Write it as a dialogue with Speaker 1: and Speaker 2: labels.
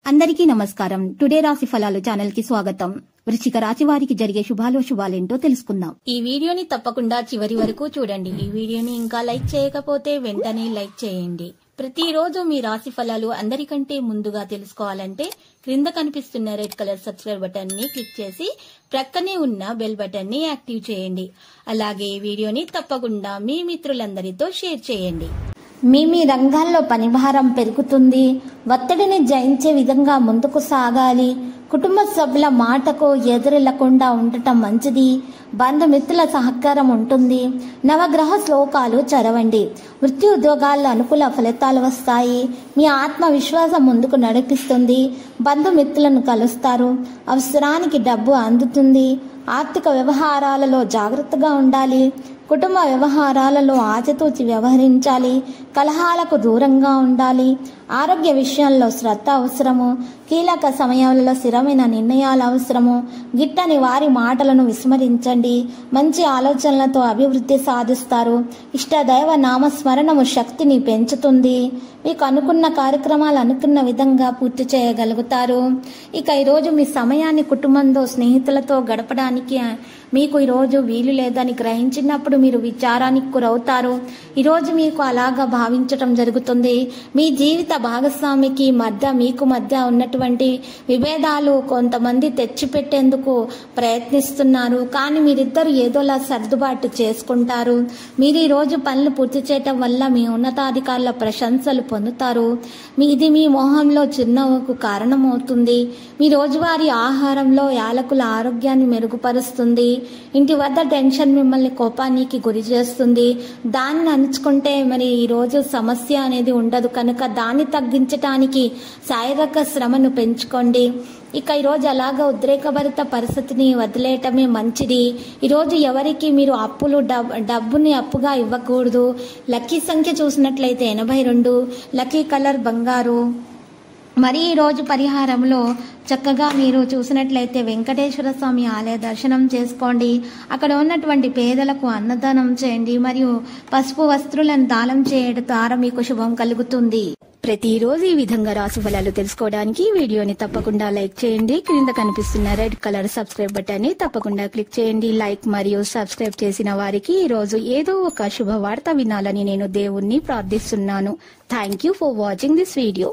Speaker 1: అందరికీ నమస్కారం. టుడే రాశి ఫలాలు ఛానల్ కి స్వాగతం. వృశ్చిక రాశి వారికి జరిగే శుభాలేంటో తెలుసుకుందాం. ఈ వీడియోని తప్పకుండా చివరి వరకు చూడండి. ఈ వీడియోని ఇంకా లైక్ చేయకపోతే వెంటనే లైక్ చేయండి. ప్రతిరోజు మీ రాశి ఫలాలు అందరికంటే ముందుగా తెలుసుకోవాలంటే క్రింద కనిపిస్తున్న రెడ్ కలర్ సబ్స్క్రైబ్ బటన్ ని క్లిక్ చేసి ప్రక్కనే ఉన్న బెల్ బటన్ ని యాక్టివ్ చేయండి. అలాగే ఈ వీడియోని తప్పకుండా మీ మిత్రులందరితో షేర్ చేయండి.
Speaker 2: మీ రంగాల్లో పనిభారం పెరుగుతుంది. ఒత్తిడిని జయించే విధంగా ముందుకు సాగాలి. కుటుంబ సభ్యుల మాటకు ఎదురెళ్లకుండా ఉండటం మంచిది. బంధుమిత్రుల సహకారం ఉంటుంది. నవగ్రహ శ్లోకాలు చదవండి. వృత్తి ఉద్యోగాల్లో అనుకూల ఫలితాలు వస్తాయి. మీ ఆత్మవిశ్వాసం ముందుకు నడిపిస్తుంది. బంధుమిత్రులను కలుస్తారు. అవసరానికి డబ్బు అందుతుంది. ఆర్థిక వ్యవహారాలలో జాగ్రత్తగా ఉండాలి. కుటుంబ వ్యవహారాలలో ఆచితూచి వ్యవహరించాలి. కలహాలకు దూరంగా ఉండాలి. ఆరోగ్య విషయంలో శ్రద్ధ అవసరము. కీలక సమయాలలో స్థిరమైన నిర్ణయాలు అవసరము. గిట్టని వారి మాటలను విస్మరించండి. మంచి ఆలోచనలతో అభివృద్ధి సాధిస్తారు. ఇష్టదైవ నామస్మరణము శక్తిని పెంచుతుంది. మీకు అనుకున్న కార్యక్రమాలు అనుకున్న విధంగా పూర్తి చేయగలుగుతారు. ఇక ఈరోజు మీ సమయాన్ని కుటుంబంతో స్నేహితులతో గడపడానికి మీకు ఈరోజు వీలు లేదని గ్రహించినప్పుడు మీరు విచారానికి గురవుతారు. ఈరోజు మీకు అలాగా భావించటం జరుగుతుంది. మీ జీవిత భాగస్వామికి మీకు మధ్య ఉన్నటువంటి విభేదాలు కొంతమంది తెచ్చిపెట్టేందుకు ప్రయత్నిస్తున్నారు. కానీ మీరిద్దరు ఏదోలా సర్దుబాటు చేసుకుంటారు. మీరు ఈరోజు పనులు పూర్తి చేయటం వల్ల మీ ఉన్నతాధికారుల ప్రశంసలు పొందుతారు. ఇది మీ మోహంలో చిరునవ్వుకు కారణమవుతుంది. మీ రోజువారీ ఆహారంలో యాలకుల ఆరోగ్యాన్ని మెరుగుపరుస్తుంది. ఇంటి వద్ద టెన్షన్ మిమ్మల్ని కోపానికి గురి చేస్తుంది. దాన్ని అణుచుకుంటే మరి ఈరోజు సమస్య అనేది ఉండదు కనుక దాన్ని తగ్గించటానికి శారీరక శ్రమను పెంచుకోండి. ఇక ఈరోజు అలాగా ఉద్రేకభరిత పరిస్థితిని వదిలేయటమే మంచిది. ఈరోజు ఎవరికి మీరు డబ్బుని అప్పుగా ఇవ్వకూడదు. లక్కీ సంఖ్య చూసినట్లయితే 82. లక్కీ కలర్ బంగారు. మరి ఈరోజు పరిహారంలో చక్కగా మీరు చూసినట్లయితే వెంకటేశ్వర స్వామి ఆలయ దర్శనం చేసుకోండి. అక్కడ ఉన్నటువంటి పేదలకు అన్నదానం చేయండి. మరియు పసుపు వస్త్రులను దానం చేయడం ద్వారా మీకు శుభం కలుగుతుంది.
Speaker 1: ప్రతిరోజు ఈ విధంగా రాశి ఫలాలు తెలుసుకోవడానికి వీడియోని తప్పకుండా లైక్ చేయండి. క్రింద కనిపిస్తున్న రెడ్ కలర్ సబ్స్క్రైబ్ బటన్ ని తప్పకుండా క్లిక్ చేయండి. లైక్ మరియు సబ్స్క్రైబ్ చేసిన వారికి ఈ రోజు ఏదో ఒక శుభవార్త వినాలని నేను దేవుణ్ణి ప్రార్థిస్తున్నాను. Thank you for watching this video.